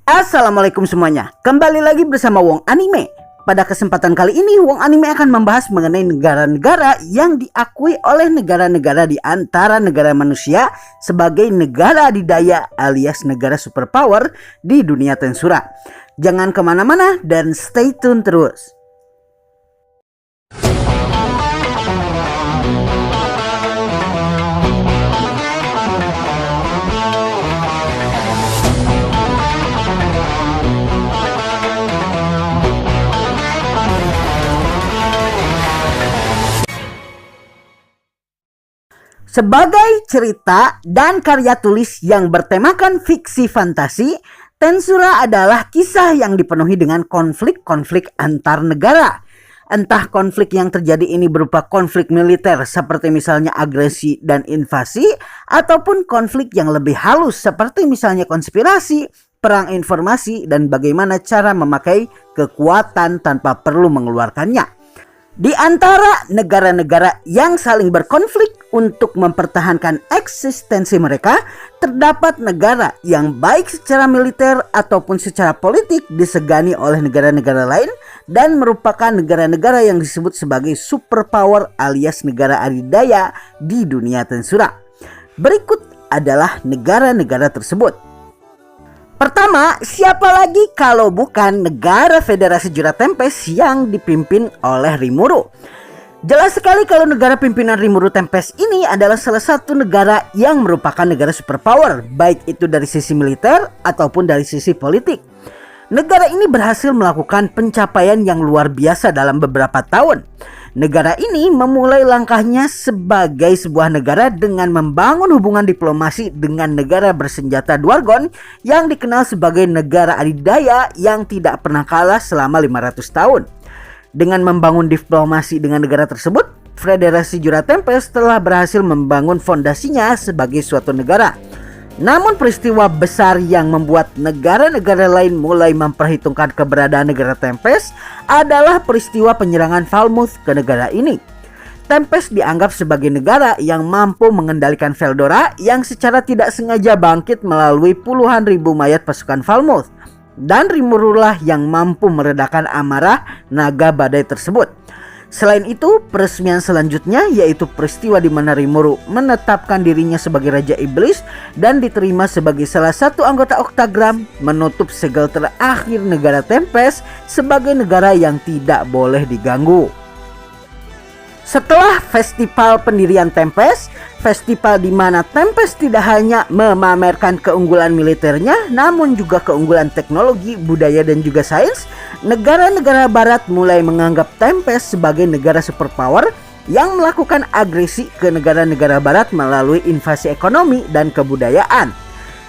Assalamualaikum semuanya, kembali lagi bersama Wong Anime. Pada kesempatan kali ini Wong Anime akan membahas mengenai negara-negara yang diakui oleh negara-negara di antara negara manusia sebagai negara adidaya alias negara superpower di dunia Tensura. Jangan kemana-mana dan stay tune terus. Sebagai cerita dan karya tulis yang bertemakan fiksi fantasi, Tensura adalah kisah yang dipenuhi dengan konflik-konflik antar negara. Entah konflik yang terjadi ini berupa konflik militer seperti misalnya agresi dan invasi, ataupun konflik yang lebih halus seperti misalnya konspirasi, perang informasi, dan bagaimana cara memakai kekuatan tanpa perlu mengeluarkannya. Di antara negara-negara yang saling berkonflik untuk mempertahankan eksistensi mereka, terdapat negara yang baik secara militer ataupun secara politik disegani oleh negara-negara lain dan merupakan negara-negara yang disebut sebagai superpower alias negara adidaya di dunia Tensura. Berikut adalah negara-negara tersebut. Pertama, siapa lagi kalau bukan negara Federasi Jura Tempest yang dipimpin oleh Rimuru. Jelas sekali kalau negara pimpinan Rimuru Tempest ini adalah salah satu negara yang merupakan negara superpower, baik itu dari sisi militer ataupun dari sisi politik. Negara ini berhasil melakukan pencapaian yang luar biasa dalam beberapa tahun. Negara ini memulai langkahnya sebagai sebuah negara dengan membangun hubungan diplomasi dengan negara bersenjata Dwargon yang dikenal sebagai negara adidaya yang tidak pernah kalah selama 500 tahun. Dengan membangun diplomasi dengan negara tersebut, Federasi Jura Tempest telah berhasil membangun fondasinya sebagai suatu negara. Namun peristiwa besar yang membuat negara-negara lain mulai memperhitungkan keberadaan negara Tempest adalah peristiwa penyerangan Falmouth ke negara ini. Tempest dianggap sebagai negara yang mampu mengendalikan Veldora yang secara tidak sengaja bangkit melalui puluhan ribu mayat pasukan Falmouth. Dan Rimurulah yang mampu meredakan amarah naga badai tersebut. Selain itu, peresmian selanjutnya yaitu peristiwa di mana Rimuru menetapkan dirinya sebagai Raja Iblis dan diterima sebagai salah satu anggota Octagram, menutup segel terakhir negara Tempest sebagai negara yang tidak boleh diganggu. Setelah festival pendirian Tempest, festival di mana Tempest tidak hanya memamerkan keunggulan militernya, namun juga keunggulan teknologi, budaya, dan juga sains, negara-negara barat mulai menganggap Tempest sebagai negara superpower yang melakukan agresi ke negara-negara barat melalui invasi ekonomi dan kebudayaan.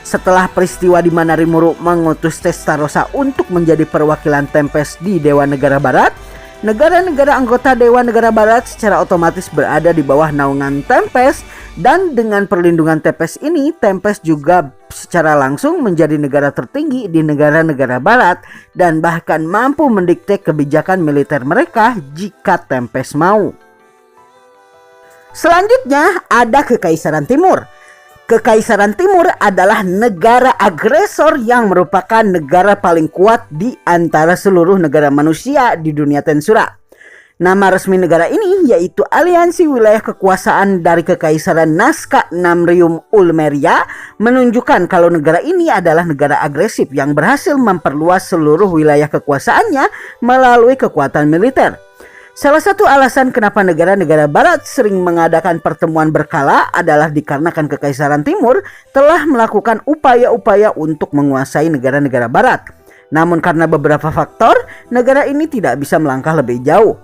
Setelah peristiwa di mana Rimuru mengutus Testarossa untuk menjadi perwakilan Tempest di Dewa Negara Barat, negara-negara anggota Dewa Negara Barat secara otomatis berada di bawah naungan Tempest, dan dengan perlindungan Tempest ini, Tempest juga secara langsung menjadi negara tertinggi di negara-negara Barat dan bahkan mampu mendikte kebijakan militer mereka jika Tempest mau. Selanjutnya ada Kekaisaran Timur. Kekaisaran Timur adalah negara agresor yang merupakan negara paling kuat di antara seluruh negara manusia di dunia Tensura. Nama resmi negara ini yaitu Aliansi Wilayah Kekuasaan dari Kekaisaran Nazca Namrium Ulmeria, menunjukkan kalau negara ini adalah negara agresif yang berhasil memperluas seluruh wilayah kekuasaannya melalui kekuatan militer. Salah satu alasan kenapa negara-negara barat sering mengadakan pertemuan berkala adalah dikarenakan Kekaisaran Timur telah melakukan upaya-upaya untuk menguasai negara-negara barat. Namun karena beberapa faktor, negara ini tidak bisa melangkah lebih jauh.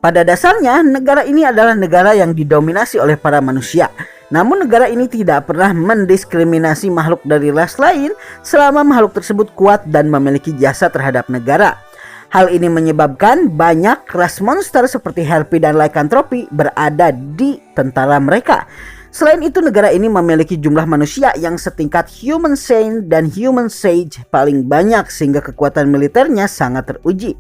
Pada dasarnya, negara ini adalah negara yang didominasi oleh para manusia. Namun negara ini tidak pernah mendiskriminasi makhluk dari ras lain selama makhluk tersebut kuat dan memiliki jasa terhadap negara. Hal ini menyebabkan banyak ras monster seperti Harpy dan Lycanthropy berada di tentara mereka. Selain itu, negara ini memiliki jumlah manusia yang setingkat human sane dan human sage paling banyak sehingga kekuatan militernya sangat teruji.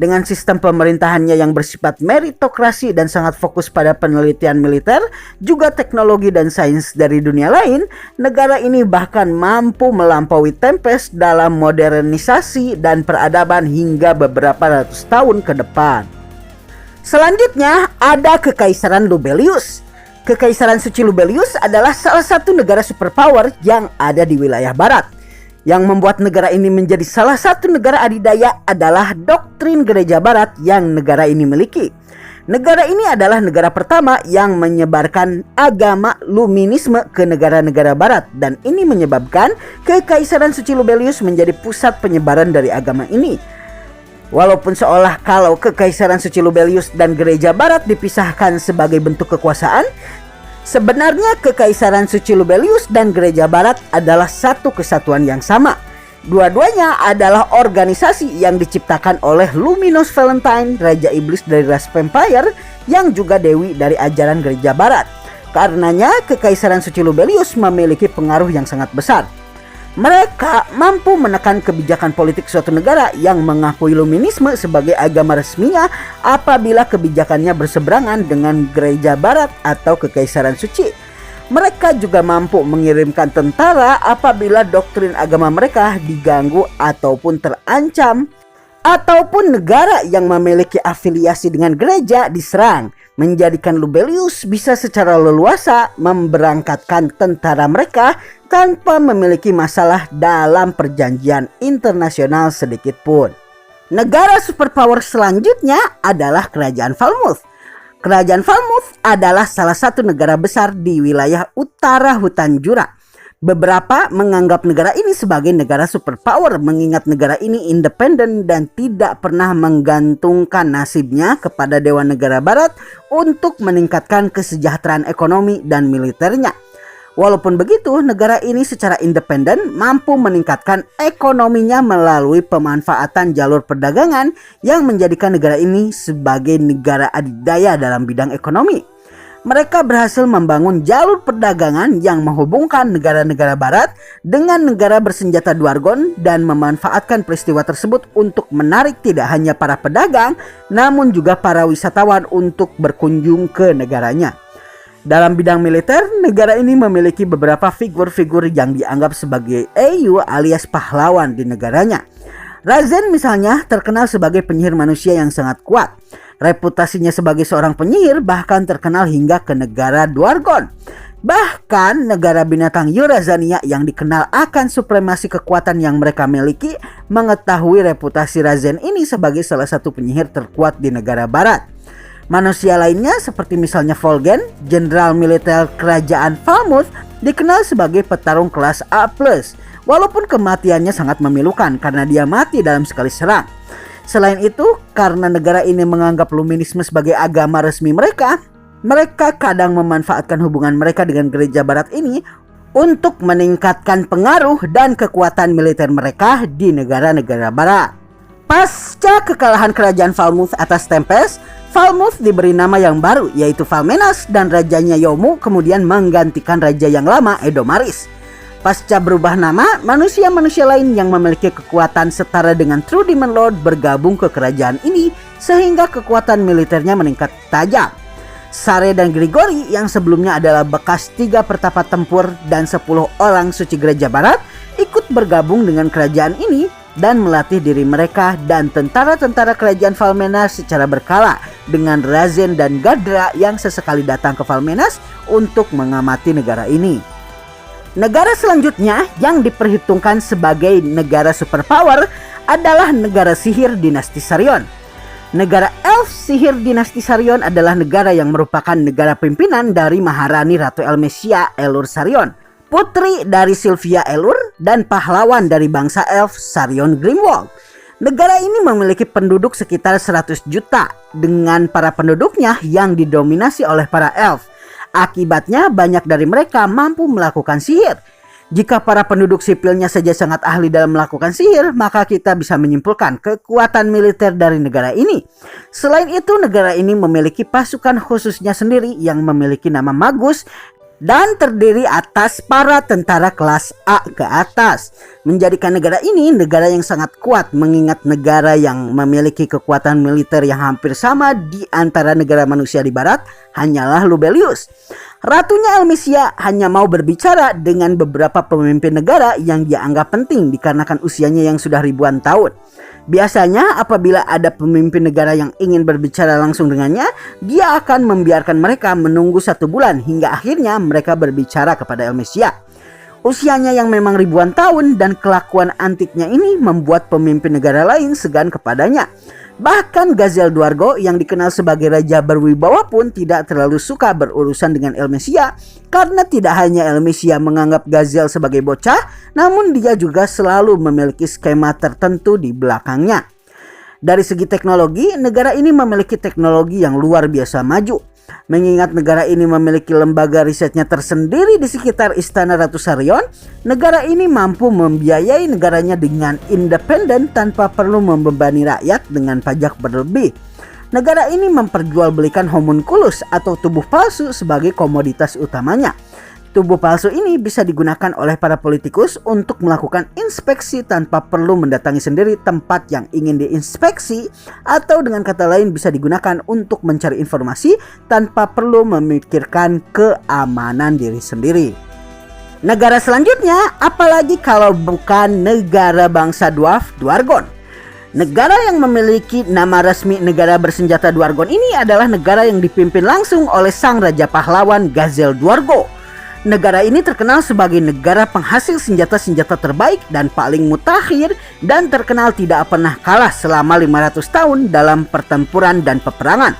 Dengan sistem pemerintahannya yang bersifat meritokrasi dan sangat fokus pada penelitian militer, juga teknologi dan sains dari dunia lain, negara ini bahkan mampu melampaui Tempest dalam modernisasi dan peradaban hingga beberapa ratus tahun ke depan. Selanjutnya ada Kekaisaran Lubelius. Kekaisaran Suci Lubelius adalah salah satu negara superpower yang ada di wilayah barat. Yang membuat negara ini menjadi salah satu negara adidaya adalah doktrin gereja barat yang negara ini miliki. Negara ini adalah negara pertama yang menyebarkan agama Luminisme ke negara-negara barat, dan ini menyebabkan Kekaisaran Suci Lubelius menjadi pusat penyebaran dari agama ini. Walaupun seolah kalau Kekaisaran Suci Lubelius dan gereja barat dipisahkan sebagai bentuk kekuasaan, sebenarnya Kekaisaran Suci Lubelius dan gereja barat adalah satu kesatuan yang sama. Dua-duanya adalah organisasi yang diciptakan oleh Luminous Valentine, Raja Iblis dari ras Vampire, yang juga dewi dari ajaran gereja barat. Karenanya Kekaisaran Suci Lubelius memiliki pengaruh yang sangat besar. Mereka mampu menekan kebijakan politik suatu negara yang mengakui Luminisme sebagai agama resminya apabila kebijakannya berseberangan dengan gereja barat atau Kekaisaran Suci. Mereka juga mampu mengirimkan tentara apabila doktrin agama mereka diganggu ataupun terancam, ataupun negara yang memiliki afiliasi dengan gereja diserang, menjadikan Lubelius bisa secara leluasa memberangkatkan tentara mereka tanpa memiliki masalah dalam perjanjian internasional sedikit pun. Negara superpower selanjutnya adalah Kerajaan Falmouth. Kerajaan Falmouth adalah salah satu negara besar di wilayah utara Hutan Jura. Beberapa menganggap negara ini sebagai negara superpower mengingat negara ini independen dan tidak pernah menggantungkan nasibnya kepada Dewan Negara Barat untuk meningkatkan kesejahteraan ekonomi dan militernya. Walaupun begitu, negara ini secara independen mampu meningkatkan ekonominya melalui pemanfaatan jalur perdagangan yang menjadikan negara ini sebagai negara adidaya dalam bidang ekonomi. Mereka berhasil membangun jalur perdagangan yang menghubungkan negara-negara barat dengan negara bersenjata Dwargon dan memanfaatkan peristiwa tersebut untuk menarik tidak hanya para pedagang namun juga para wisatawan untuk berkunjung ke negaranya. Dalam bidang militer, negara ini memiliki beberapa figur-figur yang dianggap sebagai Eyu alias pahlawan di negaranya. Razen misalnya terkenal sebagai penyihir manusia yang sangat kuat. Reputasinya sebagai seorang penyihir bahkan terkenal hingga ke negara Dwargon. Bahkan negara binatang Yurazania yang dikenal akan supremasi kekuatan yang mereka miliki mengetahui reputasi Razen ini sebagai salah satu penyihir terkuat di negara barat. Manusia lainnya seperti misalnya Volgen, jenderal militer kerajaan Falmouth, dikenal sebagai petarung kelas A+. Walaupun kematiannya sangat memilukan karena dia mati dalam sekali serang. Selain itu, karena negara ini menganggap Luminisme sebagai agama resmi mereka kadang memanfaatkan hubungan mereka dengan gereja barat ini untuk meningkatkan pengaruh dan kekuatan militer mereka di negara-negara barat. Pasca kekalahan kerajaan Falmouth atas Tempest, Falmouth diberi nama yang baru yaitu Falmenas dan rajanya Yomu kemudian menggantikan raja yang lama Edomaris. Pasca berubah nama, manusia-manusia lain yang memiliki kekuatan setara dengan True Demon Lord bergabung ke kerajaan ini sehingga kekuatan militernya meningkat tajam. Sare dan Grigori yang sebelumnya adalah bekas 3 pertapa tempur dan 10 orang suci gereja barat ikut bergabung dengan kerajaan ini dan melatih diri mereka dan tentara-tentara kerajaan Falmenas secara berkala dengan Razen dan Gadra yang sesekali datang ke Falmenas untuk mengamati negara ini. Negara selanjutnya yang diperhitungkan sebagai negara superpower adalah negara sihir dinasti Sarion. Negara elf sihir dinasti Sarion adalah negara yang merupakan negara pimpinan dari Maharani Ratu Elmesia Elur Sarion, putri dari Sylvia Elur dan pahlawan dari bangsa elf Sarion Grimwald. Negara ini memiliki penduduk sekitar 100 juta dengan para penduduknya yang didominasi oleh para elf. Akibatnya banyak dari mereka mampu melakukan sihir. Jika para penduduk sipilnya saja sangat ahli dalam melakukan sihir, maka kita bisa menyimpulkan kekuatan militer dari negara ini. Selain itu, negara ini memiliki pasukan khususnya sendiri yang memiliki nama Magus dan terdiri atas para tentara kelas A ke atas, menjadikan negara ini negara yang sangat kuat, mengingat negara yang memiliki kekuatan militer yang hampir sama di antara negara manusia di barat hanyalah Lubelius. Ratunya Elmisia hanya mau berbicara dengan beberapa pemimpin negara yang dia anggap penting dikarenakan usianya yang sudah ribuan tahun. Biasanya apabila ada pemimpin negara yang ingin berbicara langsung dengannya, dia akan membiarkan mereka menunggu 1 bulan hingga akhirnya mereka berbicara kepada Elmisia. Usianya yang memang ribuan tahun dan kelakuan antiknya ini membuat pemimpin negara lain segan kepadanya. Bahkan Gazel Dwargo yang dikenal sebagai raja berwibawa pun tidak terlalu suka berurusan dengan Elmisia, karena tidak hanya Elmisia menganggap Gazel sebagai bocah, namun dia juga selalu memiliki skema tertentu di belakangnya. Dari segi teknologi, negara ini memiliki teknologi yang luar biasa maju. Mengingat negara ini memiliki lembaga risetnya tersendiri di sekitar Istana Ratu Sarion, negara ini mampu membiayai negaranya dengan independen tanpa perlu membebani rakyat dengan pajak berlebih. Negara ini memperjualbelikan homunculus atau tubuh palsu sebagai komoditas utamanya. Tubuh palsu ini bisa digunakan oleh para politikus untuk melakukan inspeksi tanpa perlu mendatangi sendiri tempat yang ingin diinspeksi, atau dengan kata lain bisa digunakan untuk mencari informasi tanpa perlu memikirkan keamanan diri sendiri. Negara selanjutnya, apalagi kalau bukan negara bangsa dwarf Dwargon. Negara yang memiliki nama resmi negara bersenjata Dwargon ini adalah negara yang dipimpin langsung oleh sang raja pahlawan Gazel Dwargo. Negara ini terkenal sebagai negara penghasil senjata-senjata terbaik dan paling mutakhir, dan terkenal tidak pernah kalah selama 500 tahun dalam pertempuran dan peperangan.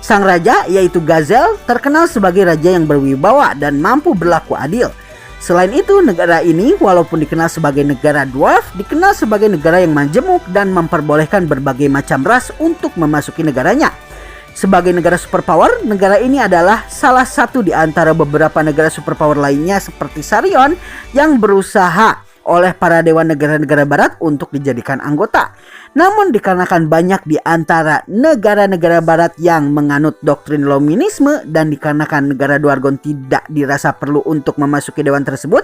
Sang raja, yaitu Gazel, terkenal sebagai raja yang berwibawa dan mampu berlaku adil. Selain itu, negara ini walaupun dikenal sebagai negara dwarf, dikenal sebagai negara yang majemuk dan memperbolehkan berbagai macam ras untuk memasuki negaranya. Sebagai negara superpower, negara ini adalah salah satu di antara beberapa negara superpower lainnya seperti Sarion yang berusaha oleh para dewan negara-negara barat untuk dijadikan anggota. Namun dikarenakan banyak di antara negara-negara barat yang menganut doktrin Lominisme dan dikarenakan negara Dwargon tidak dirasa perlu untuk memasuki dewan tersebut,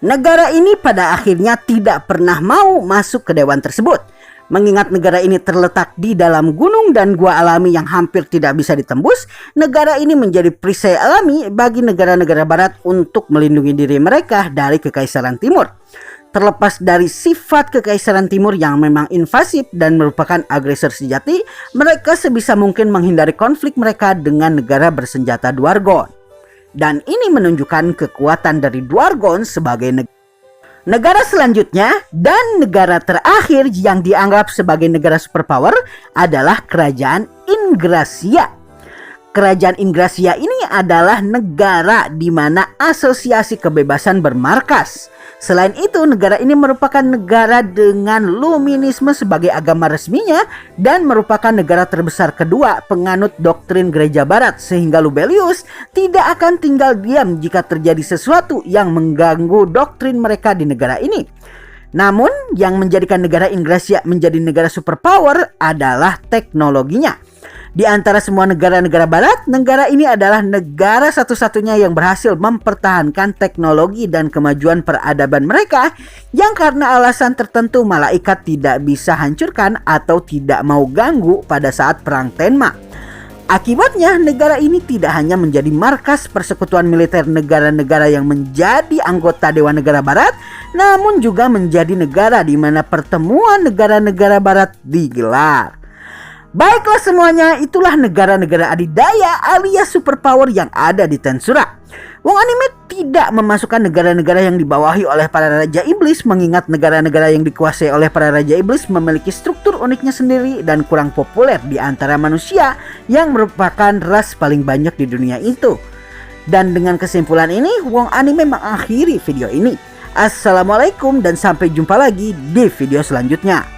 negara ini pada akhirnya tidak pernah mau masuk ke dewan tersebut. Mengingat negara ini terletak di dalam gunung dan gua alami yang hampir tidak bisa ditembus, negara ini menjadi perisai alami bagi negara-negara barat untuk melindungi diri mereka dari Kekaisaran Timur. Terlepas dari sifat Kekaisaran Timur yang memang invasif dan merupakan agresor sejati, mereka sebisa mungkin menghindari konflik mereka dengan negara bersenjata Dwargon. Dan ini menunjukkan kekuatan dari Dwargon sebagai negara selanjutnya dan negara terakhir yang dianggap sebagai negara superpower adalah Kerajaan Ingrasia. Kerajaan Ingrasia ini adalah negara di mana Asosiasi Kebebasan bermarkas. Selain itu, negara ini merupakan negara dengan Luminisme sebagai agama resminya dan merupakan negara terbesar kedua penganut doktrin gereja barat, sehingga Lubelius tidak akan tinggal diam jika terjadi sesuatu yang mengganggu doktrin mereka di negara ini. Namun, yang menjadikan negara Ingrasia menjadi negara superpower adalah teknologinya. Di antara semua negara-negara barat, negara ini adalah negara satu-satunya yang berhasil mempertahankan teknologi dan kemajuan peradaban mereka, yang karena alasan tertentu malaikat tidak bisa hancurkan atau tidak mau ganggu pada saat perang Tenma. Akibatnya, negara ini tidak hanya menjadi markas persekutuan militer negara-negara yang menjadi anggota Dewan Negara Barat, namun juga menjadi negara di mana pertemuan negara-negara barat digelar. Baiklah semuanya, itulah negara-negara adidaya alias superpower yang ada di Tensura. Wong Anime tidak memasukkan negara-negara yang dibawahi oleh para Raja Iblis, mengingat negara-negara yang dikuasai oleh para Raja Iblis memiliki struktur uniknya sendiri dan kurang populer di antara manusia yang merupakan ras paling banyak di dunia itu. Dan dengan kesimpulan ini, Wong Anime mengakhiri video ini. Assalamualaikum dan sampai jumpa lagi di video selanjutnya.